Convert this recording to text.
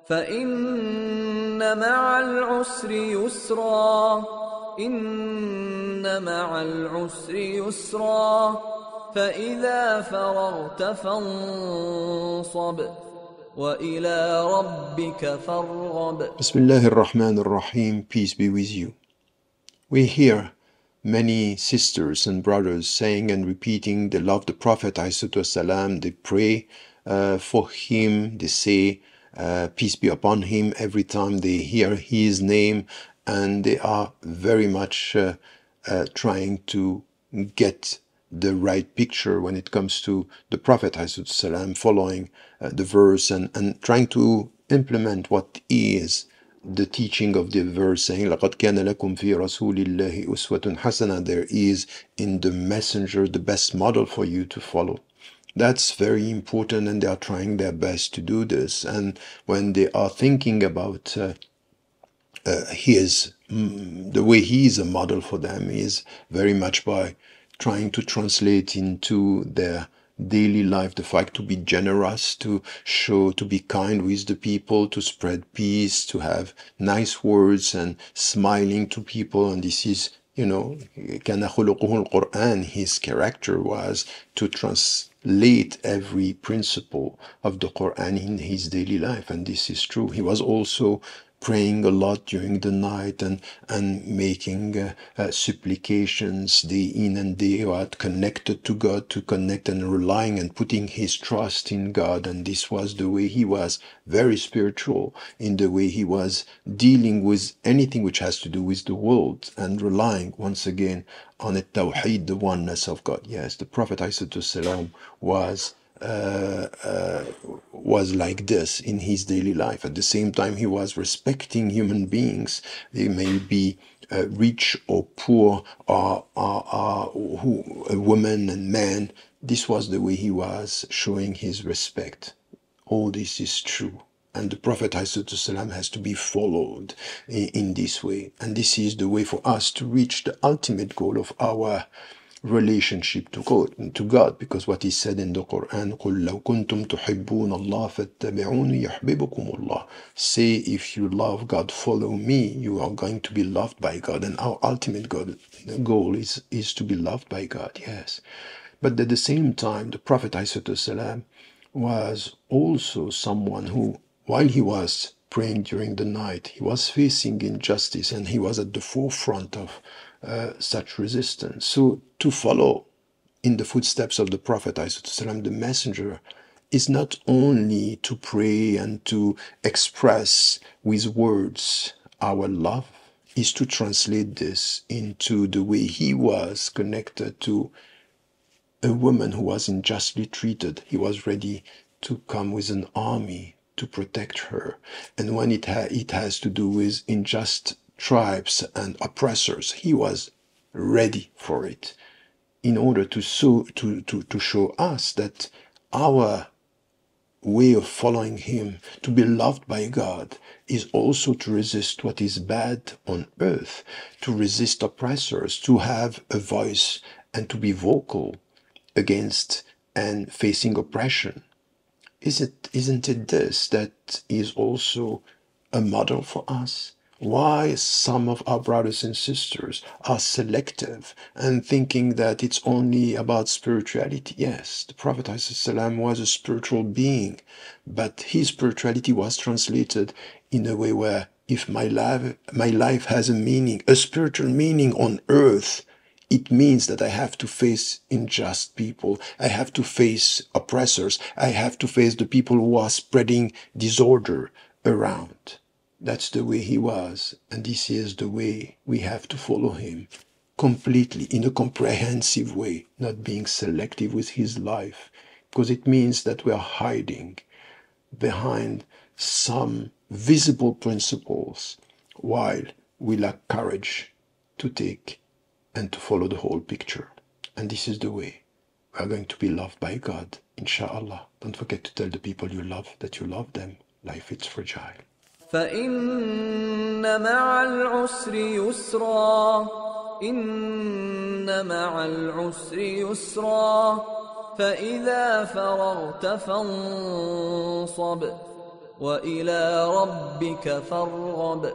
فإن مع العسر يسرا إن مع العسر يسرا فإذا فرغت فانصب وإلى ربك فارغب. Bismillah ar-Rahman ar-Rahim, peace be with you. We hear many sisters and brothers saying and repeating they love the Prophet ﷺ, they pray for him, they say peace be upon him every time they hear his name, and they are very much trying to get the right picture when it comes to the Prophet ﷺ, following the verse and trying to implement what is the teaching of the verse, saying لَقَدْ كَانَ لَكُمْ فِي رَسُولِ اللَّهِ أُسْوَةٌ حَسَنَةٌ. There is in the messenger the best model for you to follow. That's very important, and they are trying their best to do this. And when they are thinking about the way he is a model for them is very much by trying to translate into their daily life the fact to be generous, to show, to be kind with the people, to spread peace, to have nice words and smiling to people. And this is, كان خلقه القرآن. His character was to translate every principle of the Quran in his daily life, and this is true. He was also praying a lot during the night and making supplications day in and day out, connected to God, to connect and relying and putting his trust in God. And this was the way he was, very spiritual in the way he was dealing with anything which has to do with the world, and relying once again on it, tawheed, the oneness of God. Yes, the Prophet ﷺ was like this in his daily life. At the same time, he was respecting human beings. They may be rich or poor, or women and men. This was the way he was showing his respect. All this is true. And the Prophet ﷺ has to be followed in this way. And this is the way for us to reach the ultimate goal of our relationship to God, because what is said in the Quran, قُلْ لَوْ كُنْتُمْ تُحِبُّونَ اللَّهَ فَاتَّبِعُونِ يَحْبِبُكُمُ اللَّهُ. Say, if you love God, follow me, you are going to be loved by God. And our ultimate goal is to be loved by God, yes. But at the same time, the Prophet ﷺ was also someone who, while he was praying during the night, he was facing injustice, and he was at the forefront of such resistance. So to follow in the footsteps of the Prophet ﷺ, the messenger, is not only to pray and to express with words our love, is to translate this into the way he was connected to a woman who was unjustly treated. He was ready to come with an army to protect her. And when it has to do with unjust tribes and oppressors, he was ready for it, in order to show us that our way of following him, to be loved by God, is also to resist what is bad on earth, to resist oppressors, to have a voice and to be vocal against and facing oppression. Isn't it this that is also a model for us? Why some of our brothers and sisters are selective and thinking that it's only about spirituality? Yes, the Prophet ﷺ was a spiritual being, but his spirituality was translated in a way where, if my life has a meaning, a spiritual meaning on earth, it means that I have to face unjust people. I have to face oppressors. I have to face the people who are spreading disorder around. That's the way he was. And this is the way we have to follow him completely, in a comprehensive way, not being selective with his life, because it means that we are hiding behind some visible principles while we lack courage to take and to follow the whole picture. And this is the way we are going to be loved by God, inshallah. Don't forget to tell the people you love that you love them. Life is fragile. فإن مع العسر يسرا إن مع العسر يسرا فإذا فرغت فانصب وإلى ربك فارغب